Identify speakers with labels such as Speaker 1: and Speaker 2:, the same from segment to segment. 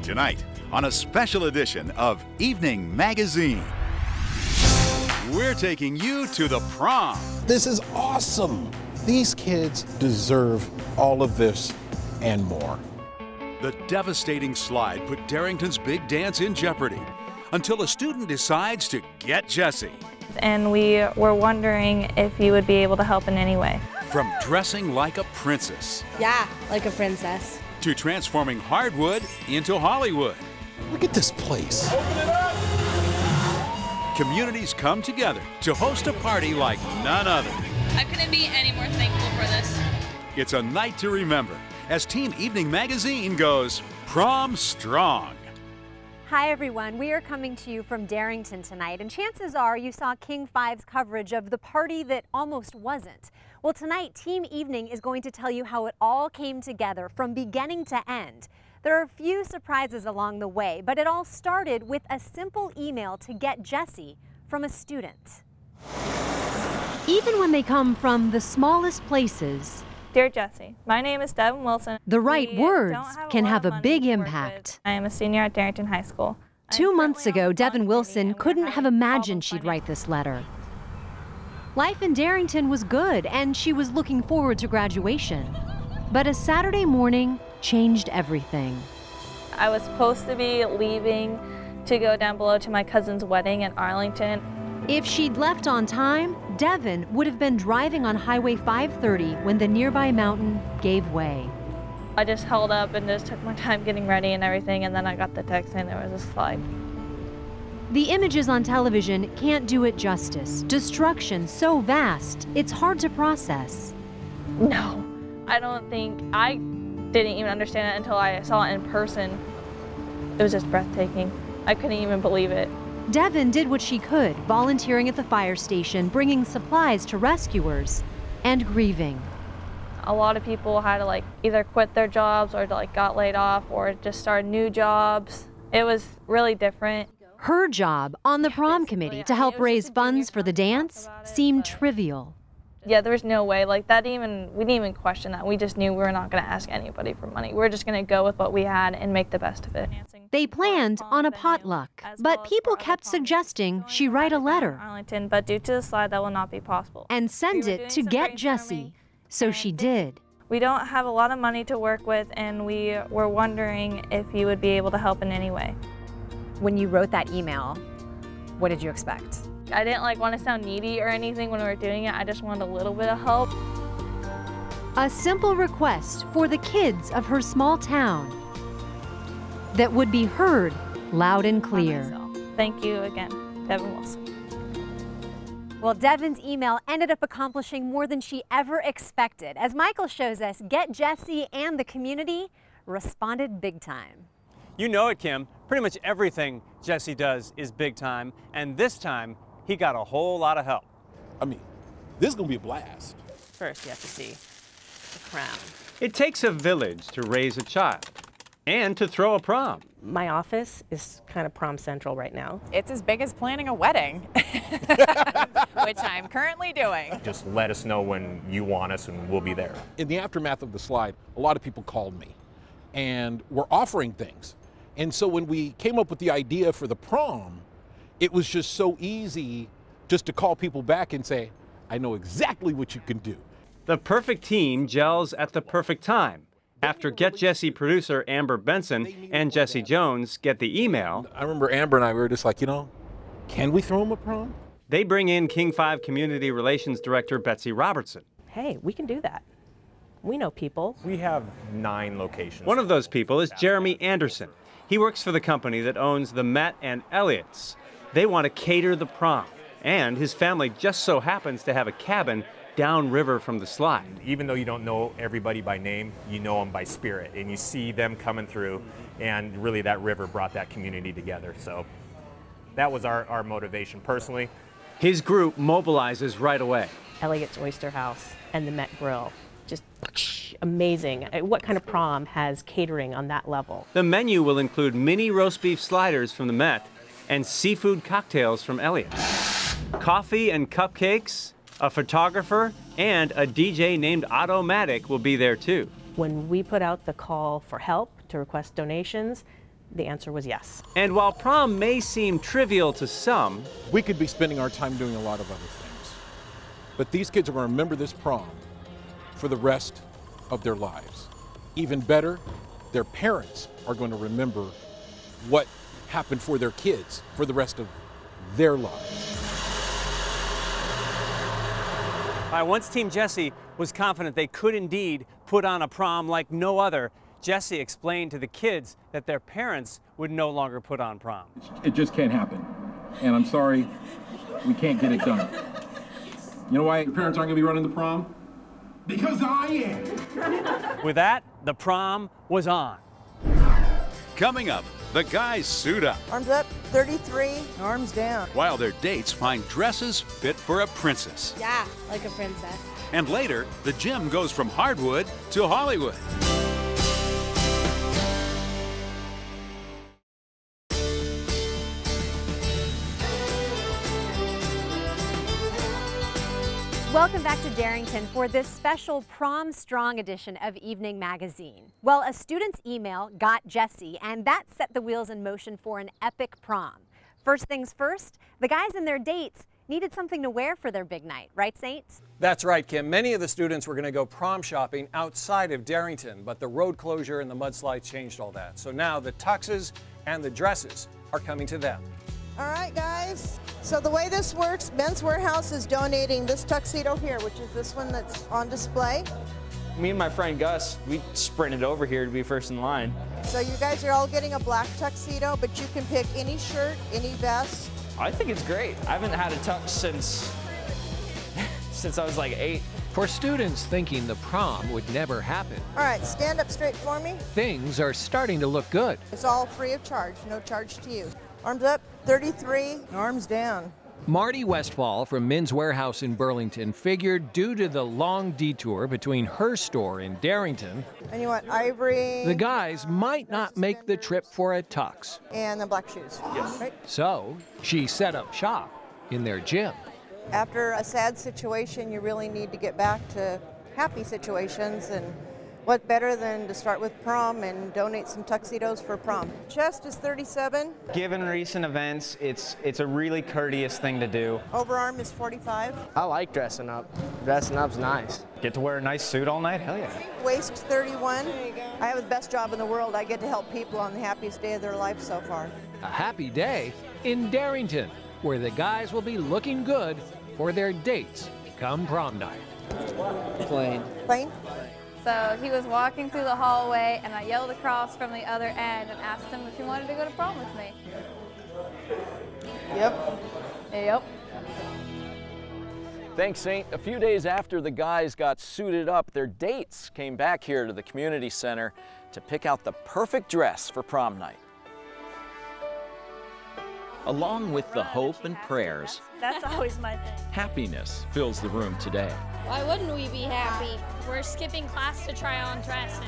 Speaker 1: Tonight, on a special edition of Evening Magazine, we're taking you to the prom.
Speaker 2: This is awesome. These kids deserve all of this and more.
Speaker 1: The devastating slide put Darrington's big dance in jeopardy until a student decides to get Jessie.
Speaker 3: And we were wondering if you would be able to help in any way.
Speaker 1: From dressing like a princess.
Speaker 4: Yeah, like a princess.
Speaker 1: To transforming hardwood into Hollywood.
Speaker 2: Look at this place.
Speaker 1: Open it up! Communities come together to host a party like none other.
Speaker 5: I couldn't be any more thankful for this.
Speaker 1: It's a night to remember as Team Evening Magazine goes prom strong.
Speaker 6: Hi everyone, we are coming to you from Darrington tonight, and chances are you saw King 5's coverage of the party that almost wasn't. Well, tonight Team Evening is going to tell you how it all came together from beginning to end. There are a few surprises along the way, but it all started with a simple email to get Jessie from a student.
Speaker 7: Even when they come from the smallest places,
Speaker 3: Dear Jessie, my name is Devin Wilson.
Speaker 7: the right words can have a big impact.
Speaker 3: I am a senior at Darrington High School.
Speaker 7: 2 months ago, Devin Wilson couldn't have imagined she'd write this letter. Life in Darrington was good, and she was looking forward to graduation. But a Saturday morning changed everything.
Speaker 3: I was supposed to be leaving to go down below to my cousin's wedding in Arlington.
Speaker 7: If she'd left on time, Devin would have been driving on Highway 530 when the nearby mountain gave way.
Speaker 3: I just held up and just took my time getting ready and everything, and then I got the text saying there was a slide.
Speaker 7: The images on television can't do it justice. Destruction so vast, it's hard to process.
Speaker 3: No, I don't think, I didn't even understand it until I saw it in person. It was just breathtaking. I couldn't even believe it.
Speaker 7: Devin did what she could, volunteering at the fire station, bringing supplies to rescuers, and grieving.
Speaker 3: A lot of people had to either quit their jobs or got laid off or just start new jobs. It was really different.
Speaker 7: Her job on the prom committee to help raise funds for the dance seemed trivial.
Speaker 3: Yeah, there was no way we didn't even question that. We just knew we were not going to ask anybody for money. We were just going to go with what we had and make the best of it.
Speaker 7: They planned on a potluck, but people kept suggesting she write a letter.
Speaker 3: Arlington, but due to the slide, that will not be possible.
Speaker 7: And send it to get Jessie. So she did.
Speaker 3: We don't have a lot of money to work with, and we were wondering if you would be able to help in any way.
Speaker 6: When you wrote that email, what did you expect?
Speaker 3: I didn't want to sound needy or anything when we were doing it. I just wanted a little bit of help.
Speaker 7: A simple request for the kids of her small town that would be heard loud and clear.
Speaker 3: Thank you again, Devin Wilson.
Speaker 6: Well, Devin's email ended up accomplishing more than she ever expected. As Michael shows us, Get Jessie and the community responded big time.
Speaker 8: You know it, Kim. Pretty much everything Jessie does is big time, and this time he got a whole lot of help.
Speaker 2: I mean, this is gonna be a blast.
Speaker 9: First, you have to see the crown.
Speaker 8: It takes a village to raise a child and to throw a prom.
Speaker 9: My office is kind of prom central right now.
Speaker 10: It's as big as planning a wedding, which I'm currently doing.
Speaker 11: Just let us know when you want us and we'll be there.
Speaker 2: In the aftermath of the slide, a lot of people called me and were offering things. And so when we came up with the idea for the prom, it was just so easy just to call people back and say, I know exactly what you can do.
Speaker 8: The perfect team gels at the perfect time. After Get Jessie producer Amber Benson and Jesse Jones get the email,
Speaker 2: I remember Amber and I were just like, can we throw him a prom?
Speaker 8: They bring in King 5 Community Relations Director Betsy Robertson.
Speaker 9: Hey, we can do that. We know people.
Speaker 11: We have 9 locations.
Speaker 8: One of those people is Jeremy Anderson. He works for the company that owns the Met and Elliott's. They want to cater the prom, and his family just so happens to have a cabin downriver from the slide.
Speaker 11: Even though you don't know everybody by name, you know them by spirit, and you see them coming through, and really that river brought that community together. So that was our motivation personally.
Speaker 8: His group mobilizes right away.
Speaker 9: Elliott's Oyster House and the Met Grill. Just amazing. What kind of prom has catering on that level?
Speaker 8: The menu will include mini roast beef sliders from the Met and seafood cocktails from Elliott's. Coffee and cupcakes, a photographer, and a DJ named Automatic will be there too.
Speaker 9: When we put out the call for help to request donations, the answer was yes.
Speaker 8: And while prom may seem trivial to some,
Speaker 2: we could be spending our time doing a lot of other things. But these kids are going to remember this prom for the rest of their lives. Even better, their parents are going to remember what happened for their kids for the rest of their lives.
Speaker 8: All right, once Team Jesse was confident they could indeed put on a prom like no other, Jesse explained to the kids that their parents would no longer put on prom.
Speaker 12: It just can't happen. And I'm sorry, we can't get it done. You know why your parents aren't going to be running the prom? Because I am.
Speaker 8: With that, the prom was on.
Speaker 1: Coming up, the guys suit up.
Speaker 13: Arms up, 33, arms down.
Speaker 1: While their dates find dresses fit for a princess.
Speaker 4: Yeah, like a princess.
Speaker 1: And later, the gym goes from hardwood to Hollywood.
Speaker 6: Welcome back to Darrington for this special Prom Strong edition of Evening Magazine. Well, a student's email got Jesse, and that set the wheels in motion for an epic prom. First things first, the guys and their dates needed something to wear for their big night, right, Saints?
Speaker 14: That's right, Kim. Many of the students were going to go prom shopping outside of Darrington, but the road closure and the mudslides changed all that. So now the tuxes and the dresses are coming to them.
Speaker 13: All right, guys. So the way this works, Men's Warehouse is donating this tuxedo here, which is this one that's on display.
Speaker 15: Me and my friend Gus, we sprinted over here to be first in line.
Speaker 13: So you guys are all getting a black tuxedo, but you can pick any shirt, any vest.
Speaker 15: I think it's great. I haven't had a tux since I was like 8.
Speaker 16: For students thinking the prom would never happen,
Speaker 13: All right, stand up straight for me.
Speaker 16: things are starting to look good.
Speaker 13: It's all free of charge, no charge to you. Arms up, 33, arms down.
Speaker 16: Marty Westfall from Men's Warehouse in Burlington figured due to the long detour between her store in Darrington,
Speaker 13: And you want ivory.
Speaker 16: the guys might not make the trip for a tux.
Speaker 13: And the black shoes. Yes. Right.
Speaker 16: So she set up shop in their gym.
Speaker 13: After a sad situation, you really need to get back to happy situations, and what better than to start with prom and donate some tuxedos for prom. Chest is 37.
Speaker 15: Given recent events, it's a really courteous thing to do.
Speaker 13: Overarm is 45.
Speaker 17: I like dressing up. Dressing up's nice.
Speaker 15: Get to wear a nice suit all night? Hell yeah.
Speaker 13: Waist 31. I have the best job in the world. I get to help people on the happiest day of their life so far.
Speaker 16: A happy day in Darrington, where the guys will be looking good for their dates come prom night.
Speaker 17: Plain.
Speaker 13: Plain?
Speaker 3: So he was walking through the hallway, and I yelled across from the other end and asked him if he wanted to go to prom with me.
Speaker 13: Yep.
Speaker 3: Yep.
Speaker 18: Thanks, Saint. A few days after the guys got suited up, their dates came back here to the community center to pick out the perfect dress for prom night.
Speaker 19: Along with the hope and prayers,
Speaker 3: That's always my thing.
Speaker 19: happiness fills the room today.
Speaker 5: Why wouldn't we be happy? We're skipping class to try on dresses.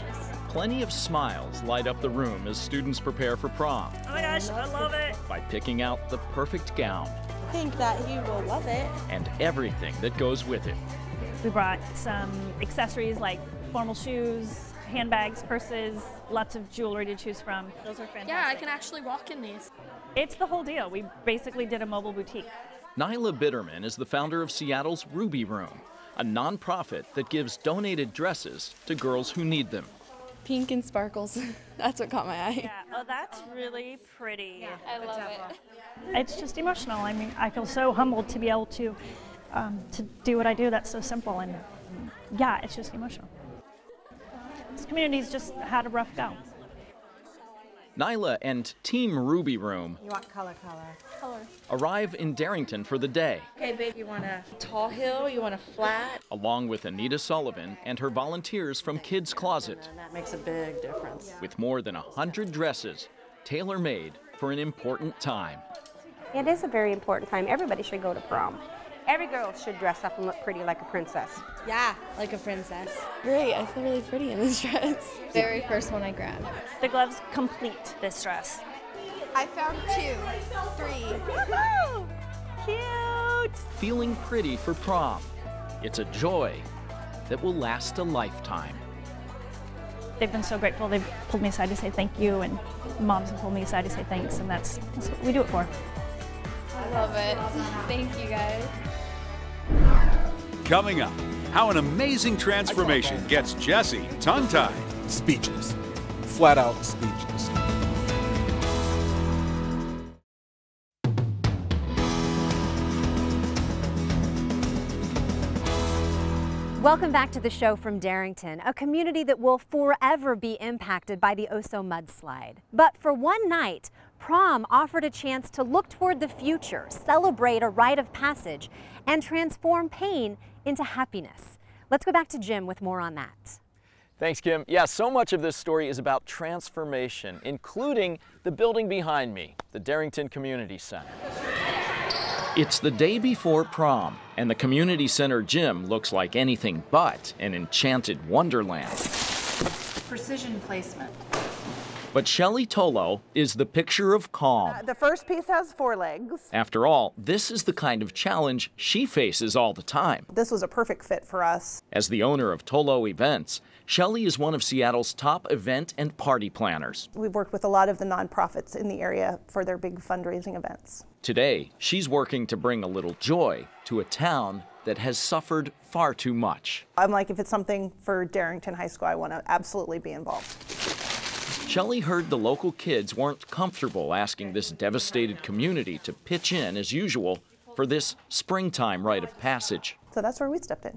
Speaker 19: Plenty of smiles light up the room as students prepare for prom
Speaker 3: Oh my gosh, I love it.
Speaker 19: by picking out the perfect gown
Speaker 4: I think that he will love it.
Speaker 19: and everything that goes with it.
Speaker 3: We brought some accessories like formal shoes, handbags, purses, lots of jewelry to choose from. Those are fantastic.
Speaker 5: Yeah, I can actually walk in these.
Speaker 3: It's the whole deal. We basically did a mobile boutique.
Speaker 19: Nyla Bitterman is the founder of Seattle's Ruby Room, a nonprofit that gives donated dresses to girls who need them.
Speaker 4: Pink and sparkles. That's what caught my eye.
Speaker 3: Yeah, oh, that's really pretty.
Speaker 5: Yeah, I love it.
Speaker 3: It's just emotional. I mean, I feel so humbled to be able to do what I do. That's so simple, and yeah, it's just emotional. This community's just had a rough go.
Speaker 19: Nyla and Team Ruby Room
Speaker 13: You want color.
Speaker 5: Color.
Speaker 19: arrive in Darrington for the day,
Speaker 20: Okay, babe, you want a tall hill? You want a flat?
Speaker 19: along with Anita Sullivan and her volunteers from Kids Closet,
Speaker 20: That makes a big difference.
Speaker 19: with more than 100 dresses tailor-made for an important time.
Speaker 21: It is a very important time. Everybody should go to prom. Every girl should dress up and look pretty like a princess.
Speaker 4: Yeah, like a princess. Great, I feel really pretty in this dress. Very first one I grabbed.
Speaker 3: The gloves complete this dress.
Speaker 13: I found 2, 3.
Speaker 3: Woohoo! Cute!
Speaker 19: Feeling pretty for prom. It's a joy that will last a lifetime.
Speaker 3: they've been so grateful. They've pulled me aside to say thank you, and moms have pulled me aside to say thanks, and that's what we do it for.
Speaker 4: I love it. Thank you guys.
Speaker 1: Coming up, how an amazing transformation gets Jesse tongue-tied.
Speaker 2: Speechless. Flat out speechless.
Speaker 6: Welcome back to the show from Darrington, a community that will forever be impacted by the Oso mudslide. But for one night, Prom offered a chance to look toward the future, celebrate a rite of passage, and transform pain into happiness. Let's go back to Jim with more on that.
Speaker 18: Thanks, Kim. Yeah, so much of this story is about transformation, including the building behind me, the Darrington Community Center.
Speaker 19: It's the day before prom, and the community center gym looks like anything but an enchanted wonderland.
Speaker 20: Precision placement.
Speaker 19: But Shelley Tolo is the picture of calm.
Speaker 7: The first piece has 4 legs.
Speaker 19: After all, this is the kind of challenge she faces all the time.
Speaker 7: This was a perfect fit for us.
Speaker 19: As the owner of Tolo Events, Shelley is one of Seattle's top event and party planners.
Speaker 7: We've worked with a lot of the nonprofits in the area for their big fundraising events.
Speaker 19: Today, she's working to bring a little joy to a town that has suffered far too much.
Speaker 7: I'm like, if it's something for Darrington High School, I want to absolutely be involved.
Speaker 19: Shelley heard the local kids weren't comfortable asking this devastated community to pitch in as usual for this springtime rite of passage.
Speaker 7: So that's where we stepped in.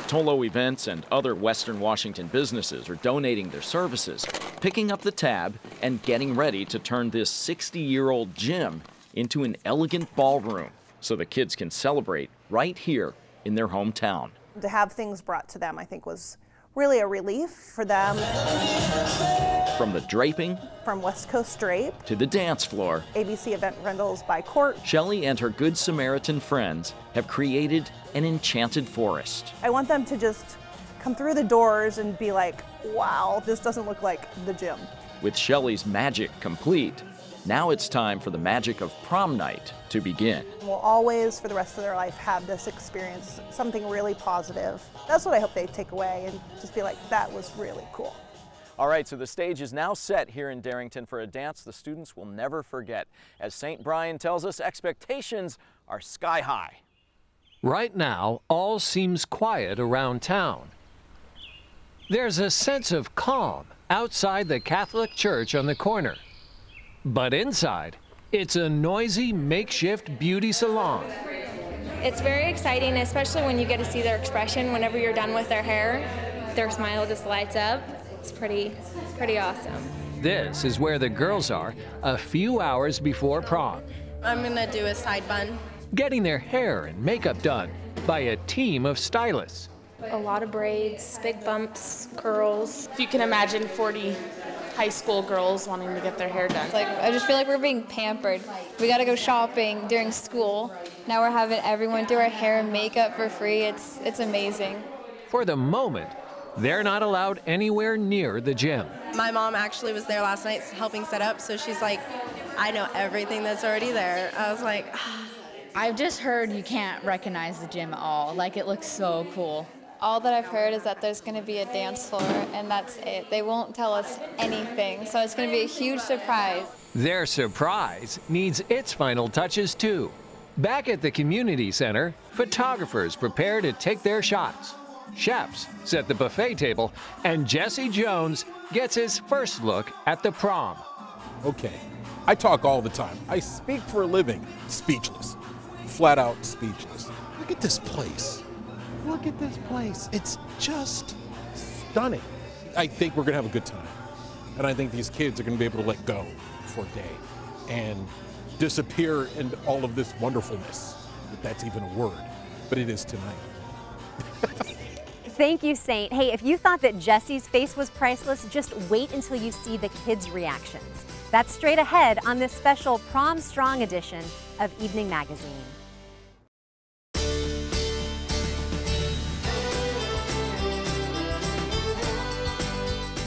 Speaker 19: Tolo Events and other Western Washington businesses are donating their services, picking up the tab, and getting ready to turn this 60-year-old gym into an elegant ballroom so the kids can celebrate right here in their hometown.
Speaker 7: To have things brought to them, I think, was really a relief for them.
Speaker 19: From the draping,
Speaker 7: from West Coast Drape,
Speaker 19: to the dance floor,
Speaker 7: ABC Event Rentals by Court,
Speaker 19: Shelley and her Good Samaritan friends have created an enchanted forest.
Speaker 7: I want them to just come through the doors and be like, wow, this doesn't look like the gym.
Speaker 19: With Shelley's magic complete, now it's time for the magic of prom night to begin.
Speaker 7: Will always, for the rest of their life, have this experience, something really positive. That's what I hope they take away and just be like, that was really cool.
Speaker 18: All right, so the stage is now set here in Darrington for a dance the students will never forget. As St. Brian tells us, expectations are sky high.
Speaker 16: Right now, all seems quiet around town. There's a sense of calm outside the Catholic church on the corner. But inside, it's a noisy makeshift beauty salon.
Speaker 4: It's very exciting, especially when you get to see their expression whenever you're done with their hair. Their smile just lights up. It's pretty awesome.
Speaker 16: This is where the girls are a few hours before prom.
Speaker 22: I'm gonna do a side bun.
Speaker 16: Getting their hair and makeup done by a team of stylists.
Speaker 4: A lot of braids, big bumps, curls.
Speaker 20: If you can imagine 40 high school girls wanting to get their hair done.
Speaker 4: Like, I just feel like we're being pampered. We gotta go shopping during school. Now we're having everyone do our hair and makeup for free. It's amazing.
Speaker 16: For the moment, they're not allowed anywhere near the gym.
Speaker 22: My mom actually was there last night helping set up, so she's like, I know everything that's already there. I was like,
Speaker 23: I've just heard you can't recognize the gym at all. Like, it looks so cool.
Speaker 4: All that I've heard is that there's going to be a dance floor, and that's it. They won't tell us anything, so it's going to be a huge surprise.
Speaker 16: Their surprise needs its final touches, too. Back at the community center, photographers prepare to take their shots. Chefs set the buffet table, and Jesse Jones gets his first look at the prom.
Speaker 2: Okay, I talk all the time. I speak for a living. Speechless. Flat out speechless. Look at this place. Look at this place. It's just stunning. I think we're gonna have a good time. And I think these kids are gonna be able to let go for a day and disappear into all of this wonderfulness, if that's even a word, but it is tonight.
Speaker 6: Thank you, Saint. Hey, if you thought that Jesse's face was priceless, just wait until you see the kids' reactions. That's straight ahead on this special Prom Strong edition of Evening Magazine.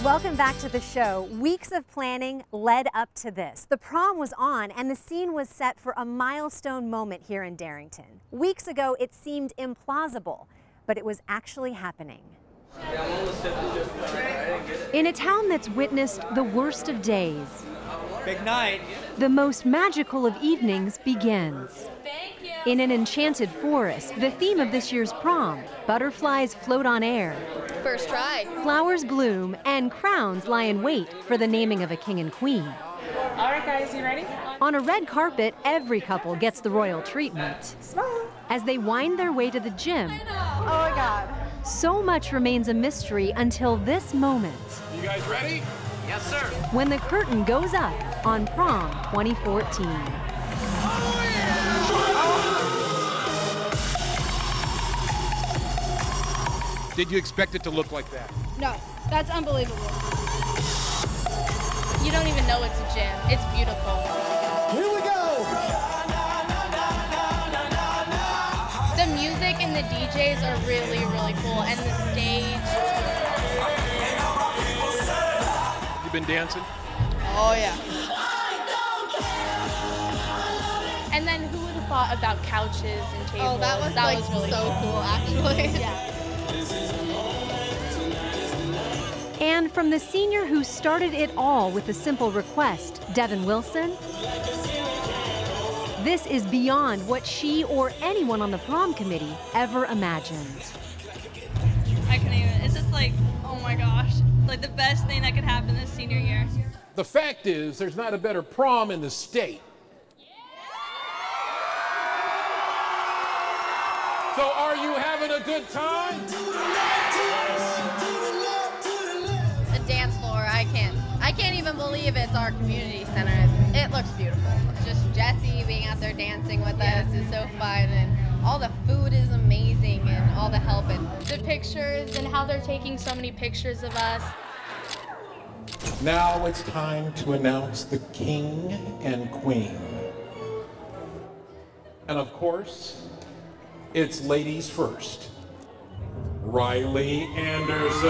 Speaker 6: Welcome back to the show. Weeks of planning led up to this. The prom was on and the scene was set for a milestone moment here in Darrington. Weeks ago, it seemed implausible, but it was actually happening. In a town that's witnessed the worst of days,
Speaker 9: big night,
Speaker 6: the most magical of evenings begins. In an enchanted forest, the theme of this year's prom, butterflies float on air.
Speaker 10: First try.
Speaker 6: Flowers bloom and crowns lie in wait for the naming of a king and queen.
Speaker 20: All right, guys, you ready?
Speaker 6: On a red carpet, every couple gets the royal treatment. As they wind their way to the gym,
Speaker 7: Oh my God.
Speaker 6: so much remains a mystery until this moment.
Speaker 2: You guys ready?
Speaker 9: Yes, sir.
Speaker 6: When the curtain goes up on Prom 2014.
Speaker 2: Did you expect it to look like that?
Speaker 5: No, that's unbelievable.
Speaker 20: You don't even know it's a gym. It's beautiful.
Speaker 9: Here we go.
Speaker 20: The music and the DJs are really, really cool, and the stage.
Speaker 2: You been dancing?
Speaker 5: Oh yeah.
Speaker 20: And then who would have thought about couches and tables?
Speaker 5: Oh, that was
Speaker 20: really
Speaker 5: so cool, actually.
Speaker 20: Yeah.
Speaker 6: And from the senior who started it all with a simple request, Devin Wilson, this is beyond what she or anyone on the prom committee ever imagined.
Speaker 5: I couldn't even. It's just like, oh my gosh, like the best thing that could happen this senior year.
Speaker 2: The fact is, there's not a better prom in the state. So are you having a good time?
Speaker 10: The dance floor, I can't even believe it's our community center. It looks beautiful. Just Jesse being out there dancing with us is so fun, and all the food is amazing, and all the help and
Speaker 20: The pictures and how they're taking so many pictures of us.
Speaker 2: Now it's time to announce the king and queen. And of course, it's ladies first. Riley Anderson.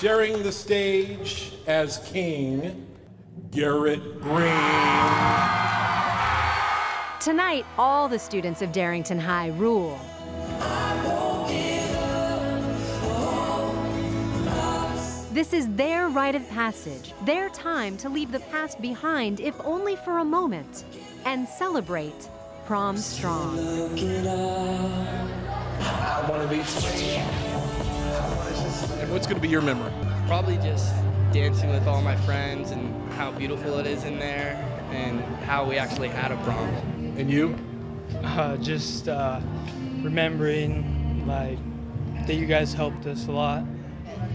Speaker 2: Sharing the stage as king, Garrett Green.
Speaker 6: Tonight, all the students of Darrington High rule. This is their rite of passage, their time to leave the past behind, if only for a moment, and celebrate Prom Strong.
Speaker 2: And what's going to be your memory?
Speaker 17: Probably just dancing with all my friends and how beautiful it is in there and how we actually had a prom.
Speaker 2: And you?
Speaker 11: Just remembering like that you guys helped us a lot.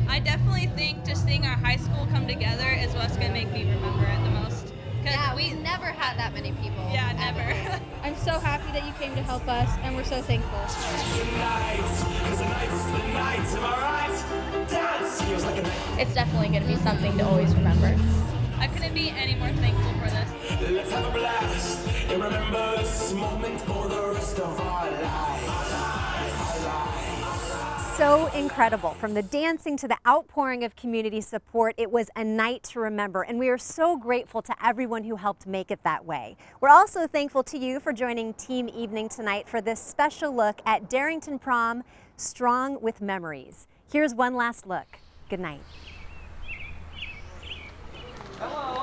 Speaker 5: I definitely think just seeing our high school come together is what's gonna make me remember it the most.
Speaker 10: Yeah, we never had that many people.
Speaker 5: Yeah, never.
Speaker 24: I'm so happy that you came to help us, and we're so thankful.
Speaker 20: It's definitely going to be something to always remember.
Speaker 5: I couldn't be any more thankful for this.
Speaker 9: Let's have a blast and remember this moment for the rest of our lives.
Speaker 6: So incredible. From the dancing to the outpouring of community support, it was a night to remember, and we are so grateful to everyone who helped make it that way. We're also thankful to you for joining Team Evening tonight for this special look at Darrington Prom, Strong with Memories. Here's one last look. Good night.
Speaker 9: Hello.